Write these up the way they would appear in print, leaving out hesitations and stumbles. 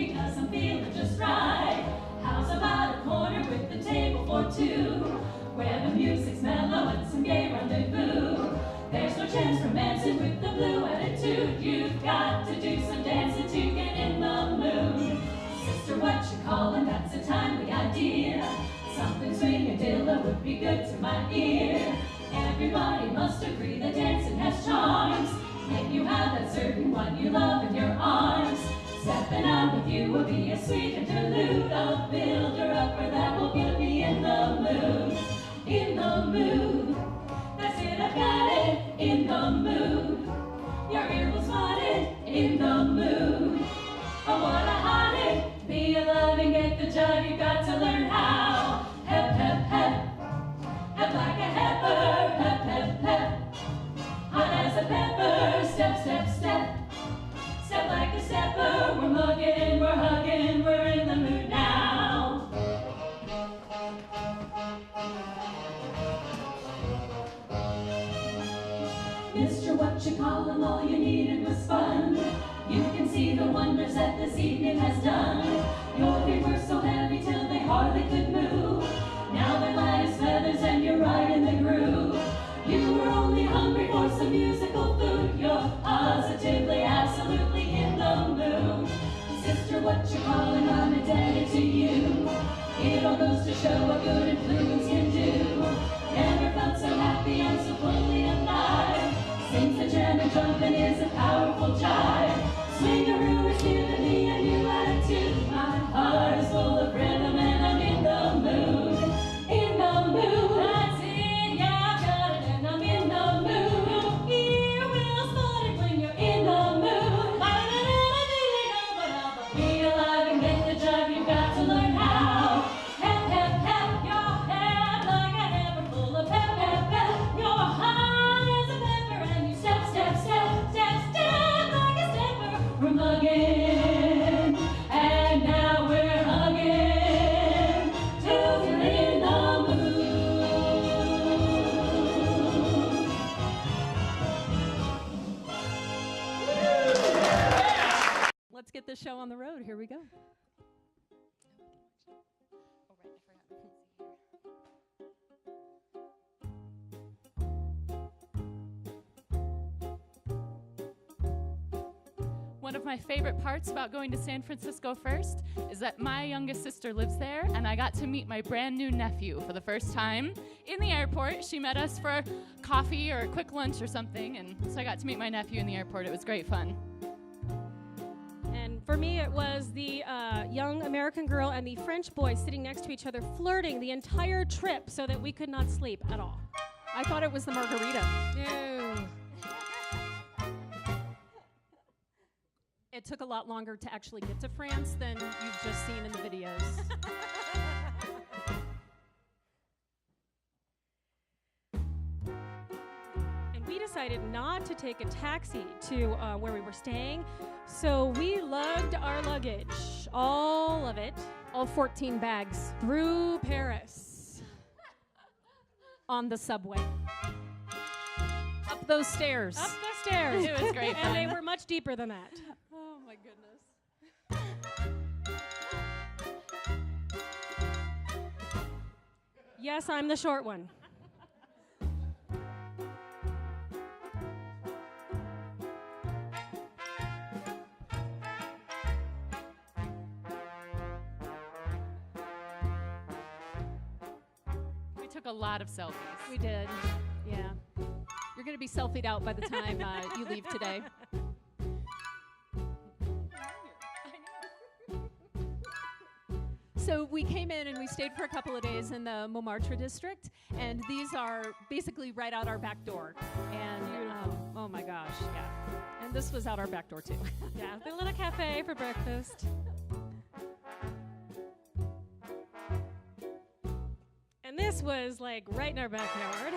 because I'm feeling just right. How's about a corner with the table for two, where the music's mellow and some gay rendezvous? There's no chance romancing with the blue attitude. You've got to do some dancing to get in the mood. Sister, what you callin'? That's a timely idea. Something swinging dilla would be good to my ear. Everybody must agree that dancing has charms. When you have that certain one you love in your arms, stepping out with you will be a sweet interlude. A builder-upper that will get me in the mood. In the mood. That's it, I've got it. In the mood. Your ear will spot it. In the mood. Oh, what a hot it. Be alive and get the job. You've got to learn how. Hep, hep, hep. Hep like a heifer. Hep, hep, hep. Hot as a pepper. Step, step, step. Step like a stepper. We're mugging, we're hugging, we're in the mood now. Mr. What you call him, all you needed was fun. You can see the wonders that this evening has done. Your feet were so heavy till they hardly could move. Now they're light as feathers and you're right in the groove. You were only hungry for some musical food. You're positively, absolutely in the mood. Sister, what you calling? I'm indebted to you. It all goes to show what good influence can do. Never felt so happy and so fully alive. Sings the jam and jumping is a powerful jive. Swingaroo is giving me a new attitude. My heart is full of rhythm and I'm in the mood. In the mood. That's it, yeah, I've got it and I'm in the mood. Your ear will spot it when you're in the mood. Be alive and get the jive, you've got to learn how. Hep, hep, hep, your head like a heifer full of pep, pep, pep. Your high as a pepper and you step, step, step, step, step like a stepper. We're mugging and now we're hugging till we're in the mood. Let's get this show on the road. Here we go. One of my favorite parts about going to San Francisco first is that my youngest sister lives there, and I got to meet my brand new nephew for the first time in the airport. She met us for coffee or a quick lunch or something, and so I got to meet my nephew in the airport. It was great fun. And for me, it was the young American girl and the French boy sitting next to each other, flirting the entire trip so that we could not sleep at all. I thought it was the margarita. No. It took a lot longer to actually get to France than you've just seen in the videos. And we decided not to take a taxi to where we were staying, so we lugged our luggage, all of it, All 14 bags through Paris. on the subway. Up those stairs. Up the stairs. It was great And fun. they were much deeper than that. Oh my goodness. Yes, I'm the short one. We took a lot of selfies. We did. Yeah. You're going to be selfied out by the time you leave today. So we came in and we stayed for a couple of days in the Montmartre district, and these are basically right out our back door. And oh my gosh, yeah. And this was out our back door too. Yeah, the little cafe for breakfast. And this was like right in our backyard.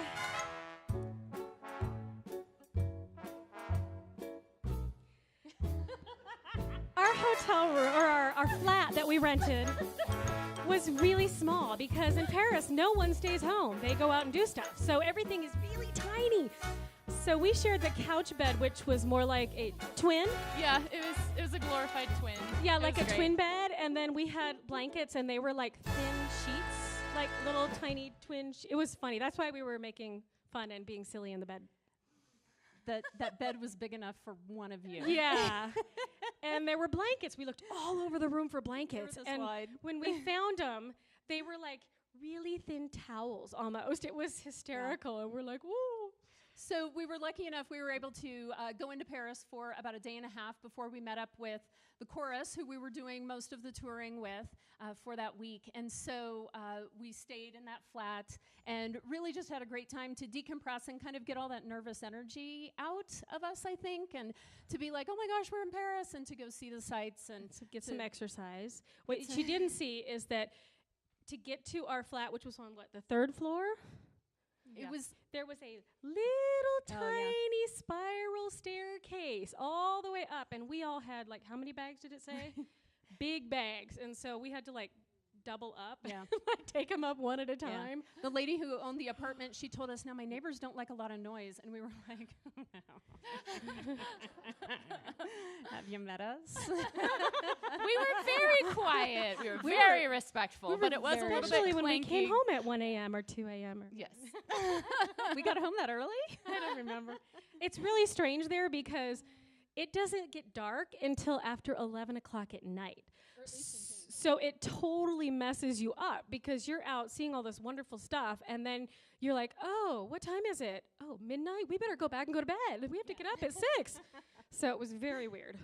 Our hotel room, or our flat that we rented, was really small because in Paris, no one stays home. They go out and do stuff. So everything is really tiny. So we shared the couch bed, which was more like a twin. Yeah, it was a glorified twin. Yeah, It like was a great. twin bed, and then we had blankets, and they were like thin sheets, like little tiny twin. It was funny. That's why we were making fun and being silly in the bed. That bed was big enough for one of you. Yeah. And there were blankets. We looked all over the room for blankets. this And wide. when we found them, they were like really thin towels almost. It was hysterical. And we're like, woo. So we were lucky enough, we were able to go into Paris for about a day and a half before we met up with the chorus, who we were doing most of the touring with for that week. And so we stayed in that flat and really just had a great time to decompress and kind of get all that nervous energy out of us, I think, and to be like, oh my gosh, we're in Paris, and to go see the sights and To get some exercise. What she didn't see is that to get to our flat, which was on, what, the third floor? it was There was a little Oh, yeah. tiny spiral staircase all the way up, and we all had, like, how many bags did it say? Big bags, and so we had to, like, double up, Yeah. like, take them up one at a Yeah. time. The lady who owned the apartment, she told us, now my neighbors don't like a lot of noise. And we were like, have you met us? We were very quiet. We were We very respectful, but it was a very little bit Especially when we came clanky. home at 1 a.m. or 2 a.m. or Yes. We got home that early? I don't remember. It's really strange there because it doesn't get dark until after 11 o'clock at night. So it totally messes you up because you're out seeing all this wonderful stuff, and then you're like, oh, what time is it? Oh, midnight? We better go back and go to bed. We have to get up at 6. So it was very weird.